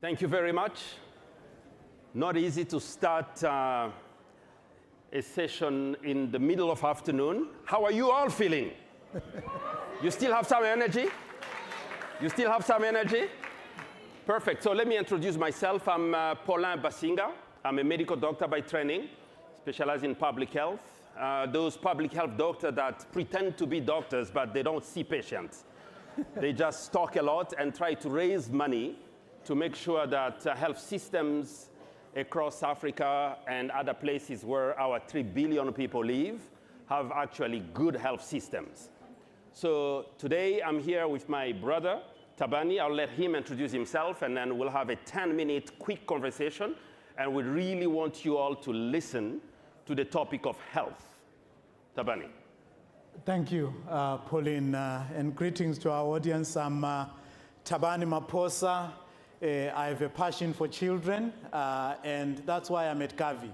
Thank you very much. Not easy to start a session in the middle of afternoon. How are you all feeling? You still have some energy? You still have some energy? Perfect. So let me introduce myself. I'm Paulin Basinga. I'm a medical doctor by training, specialized in public health. Those public health doctors that pretend to be doctors, but they don't see patients. They just talk a lot and try to raise money to make sure that health systems across Africa and other places where our 3 billion people live have actually good health systems. So today I'm here with my brother, Thabani. I'll let him introduce himself, and then we'll have a 10-minute quick conversation. And we really want you all to listen to the topic of health. Thabani. Thank you, Paulin, and greetings to our audience. I'm Thabani Maphosa. I have a passion for children, and that's why I'm at Gavi.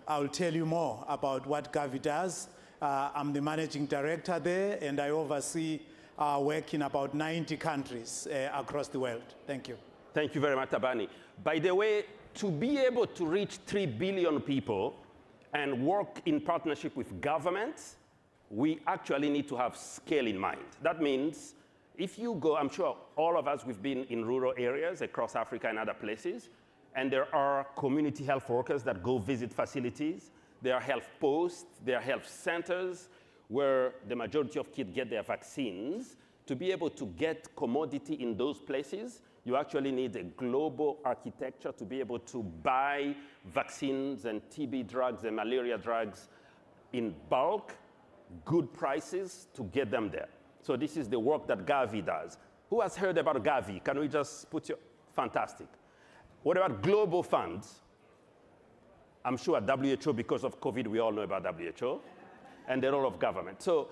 I'll tell you more about what Gavi does. I'm the managing director there, and I oversee our work in about 90 countries across the world. Thank you. Thank you very much, Thabani. By the way, to be able to reach 3 billion people and work in partnership with governments, we actually need to have scale in mind. That means if you go, I'm sure all of us, we've been in rural areas across Africa and other places, and there are community health workers that go visit facilities. There are health posts, there are health centers where the majority of kids get their vaccines. To be able to get commodity in those places, you actually need a global architecture to be able to buy vaccines and TB drugs and malaria drugs in bulk, good prices to get them there. So this is the work that Gavi does. Who has heard about Gavi? Can we just put you? Fantastic. What about global funds? I'm sure WHO, because of COVID, we all know about WHO, and the role of government. So,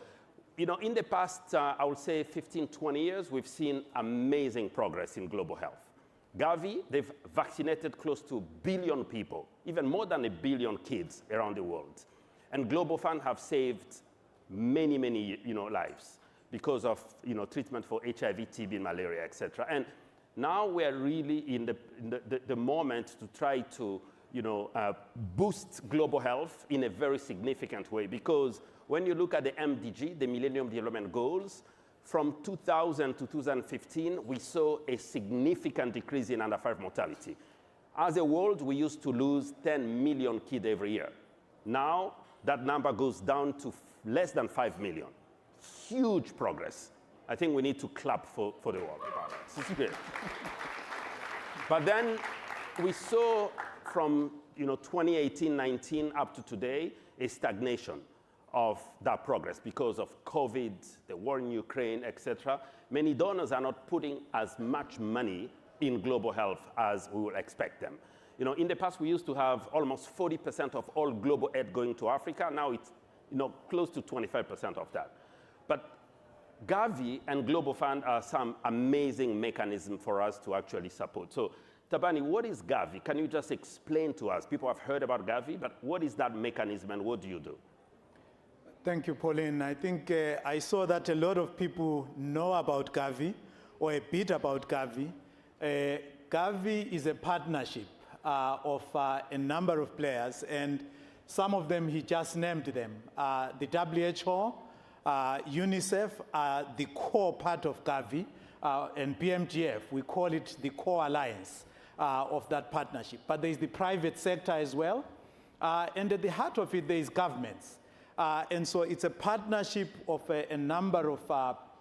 you know, in the past, I would say 15, 20 years, we've seen amazing progress in global health. Gavi, they've vaccinated close to 1 billion people, even more than 1 billion kids around the world. And Global Fund have saved many, many, lives because of, treatment for HIV, TB, malaria, etc. And now we're really in the moment to try to, boost global health in a very significant way, because when you look at the MDG, the Millennium Development Goals, from 2000 to 2015, we saw a significant decrease in under 5 mortality. As a world, we used to lose 10 million kids every year. Now, that number goes down to less than 5 million. Huge progress. I think we need to clap for the world about it. It's great. But then we saw from 2018-19 up to today a stagnation of that progress because of COVID, the war in Ukraine, etc. Many donors are not putting as much money in global health as we would expect them. In the past, we used to have almost 40% of all global aid going to Africa. Now it's close to 25% of that. But Gavi and Global Fund are some amazing mechanism for us to actually support. So, Thabani, what is Gavi? Can you just explain to us? People have heard about Gavi, but what is that mechanism and what do you do? Thank you, Paulin. I think I saw that a lot of people know about Gavi, or a bit about Gavi. Gavi is a partnership of a number of players, and some of them, he just named them. The WHO, UNICEF are the core part of Gavi, and BMGF, we call it the core alliance of that partnership. But there is the private sector as well, and at the heart of it, there is governments. And so it's a partnership of a number of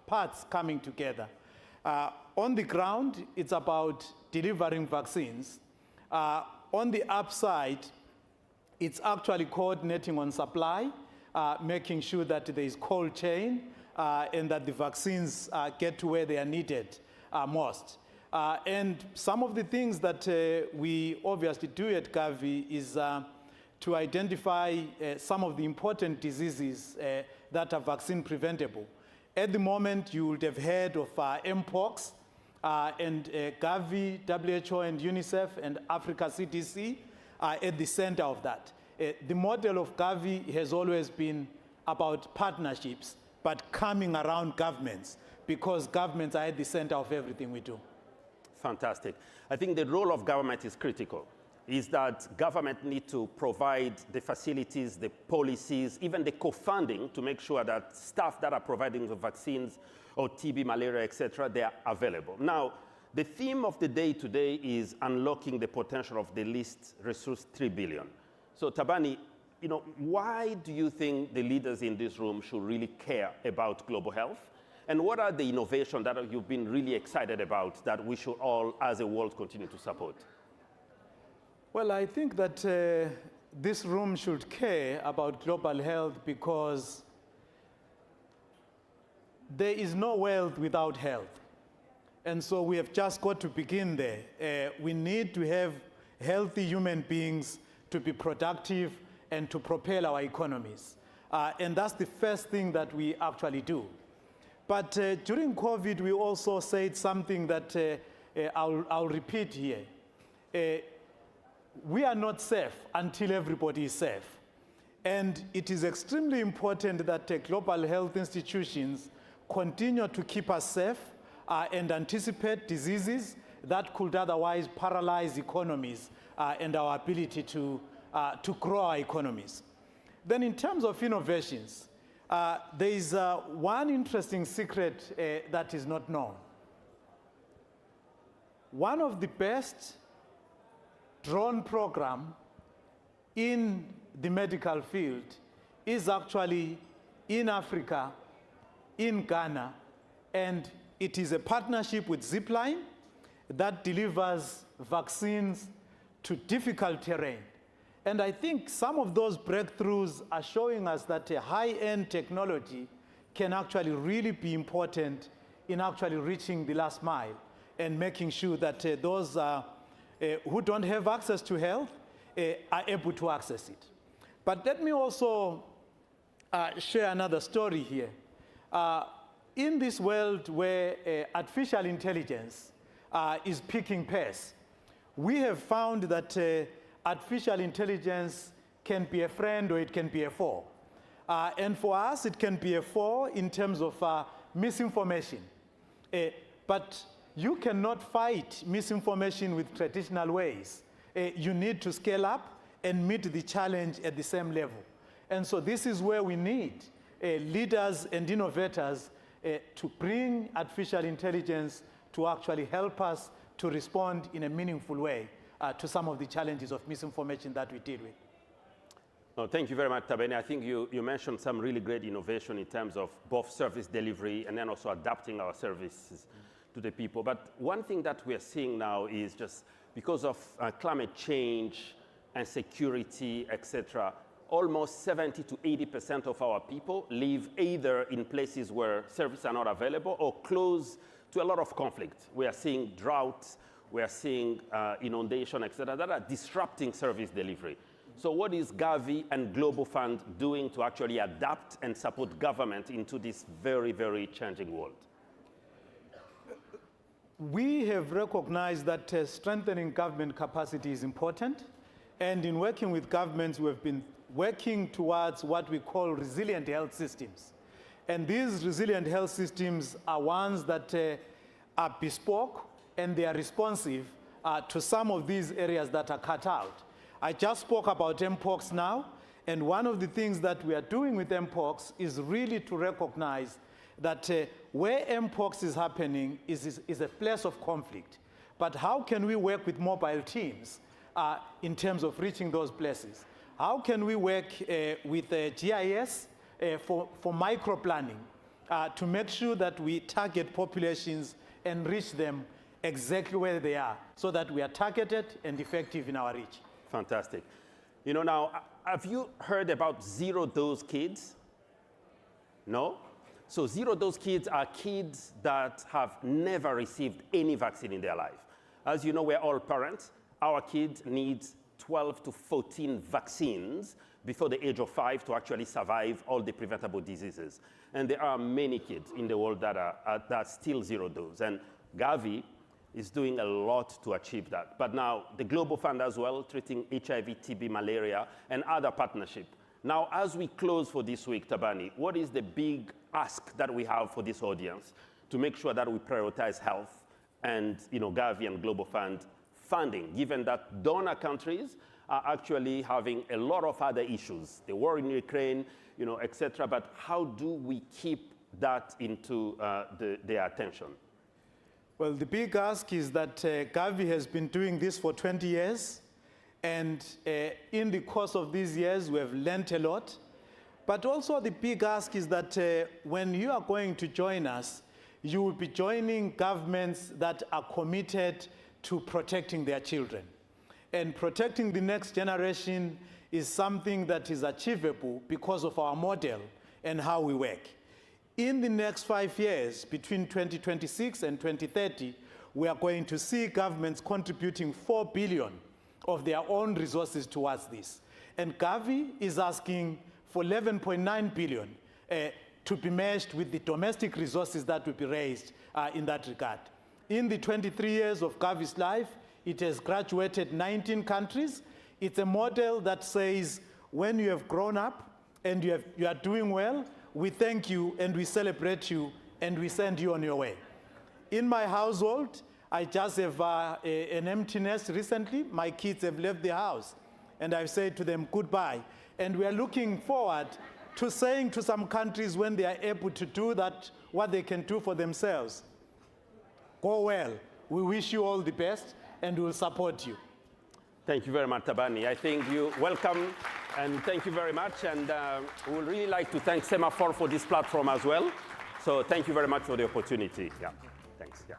parts coming together. On the ground, it's about delivering vaccines. On the upside, it's actually coordinating on supply, making sure that there is cold chain, and that the vaccines get to where they are needed most. And some of the things that we obviously do at Gavi is to identify some of the important diseases that are vaccine preventable. At the moment, you would have heard of Mpox, and Gavi, WHO, and UNICEF, and Africa CDC are at the center of that. The model of Gavi has always been about partnerships, but coming around governments, because governments are at the center of everything we do. Fantastic. I think the role of government is critical. Is that government need to provide the facilities, the policies, even the co-funding to make sure that staff that are providing the vaccines or TB, malaria, etc., they are available. Now, the theme of the day today is unlocking the potential of the least resource 3 billion. So Thabani, why do you think the leaders in this room should really care about global health? And what are the innovations that you've been really excited about that we should all, as a world, continue to support? Well, I think that this room should care about global health because there is no wealth without health. And so we have just got to begin there. We need to have healthy human beings to be productive and to propel our economies. And that's the first thing that we actually do. But during COVID, we also said something that I'll repeat here. We are not safe until everybody is safe. And it is extremely important that global health institutions continue to keep us safe and anticipate diseases that could otherwise paralyze economies and our ability to grow our economies. Then in terms of innovations, there is one interesting secret that is not known. One of the best drone program in the medical field is actually in Africa, in Ghana, and it is a partnership with Zipline that delivers vaccines to difficult terrain. And I think some of those breakthroughs are showing us that a high-end technology can actually really be important in actually reaching the last mile and making sure that those who don't have access to health are able to access it. But let me also share another story here. In this world where artificial intelligence is picking pace, we have found that artificial intelligence can be a friend or it can be a foe. And for us, it can be a foe in terms of misinformation. But you cannot fight misinformation with traditional ways. You need to scale up and meet the challenge at the same level. And so this is where we need leaders and innovators to bring artificial intelligence to actually help us to respond in a meaningful way to some of the challenges of misinformation that we deal with. No, thank you very much, Thabani. I think you mentioned some really great innovation in terms of both service delivery and then also adapting our services to the people. But one thing that we are seeing now is just because of climate change and security, etc., almost 70 to 80% of our people live either in places where services are not available or close to a lot of conflict. We are seeing droughts, we are seeing inundation, etc., that are disrupting service delivery. So what is Gavi and Global Fund doing to actually adapt and support government into this very, very changing world? We have recognized that strengthening government capacity is important. And in working with governments, we have been working towards what we call resilient health systems. And these resilient health systems are ones that are bespoke and they are responsive to some of these areas that are cut out. I just spoke about mpox now, and one of the things that we are doing with mpox is really to recognize that where mpox is happening is a place of conflict. But how can we work with mobile teams in terms of reaching those places? How can we work with GIS for micro-planning to make sure that we target populations and reach them exactly where they are so that we are targeted and effective in our reach? Fantastic. Now, have you heard about zero-dose kids? No? So zero-dose kids are kids that have never received any vaccine in their life. As you know, we're all parents. Our kids need 12 to 14 vaccines before the age of 5 to actually survive all the preventable diseases. And there are many kids in the world that are still zero-dose. And Gavi is doing a lot to achieve that. But now, the Global Fund as well, treating HIV, TB, malaria, and other partnership. Now, as we close for this week, Thabani, what is the big ask that we have for this audience to make sure that we prioritize health and Gavi and Global Fund funding, given that donor countries are actually having a lot of other issues, the war in Ukraine, et cetera. But how do we keep that into their attention? Well, the big ask is that Gavi has been doing this for 20 years. And in the course of these years, we have learned a lot. But also the big ask is that when you are going to join us, you will be joining governments that are committed to protecting their children. And protecting the next generation is something that is achievable because of our model and how we work. In the next 5 years, between 2026 and 2030, we are going to see governments contributing 4 billion of their own resources towards this. And Gavi is asking for 11.9 billion to be matched with the domestic resources that will be raised in that regard. In the 23 years of Gavi's life, it has graduated 19 countries. It's a model that says, when you have grown up and you are doing well, we thank you and we celebrate you and we send you on your way. In my household, I just have an empty nest recently. My kids have left the house and I've said to them goodbye. And we are looking forward to saying to some countries when they are able to do that, what they can do for themselves. Go well. We wish you all the best and we'll support you. Thank you very much, Thabani. I think you welcome and thank you very much. And we would really like to thank Semaphore for this platform as well. So thank you very much for the opportunity. Yeah, thanks. Yeah.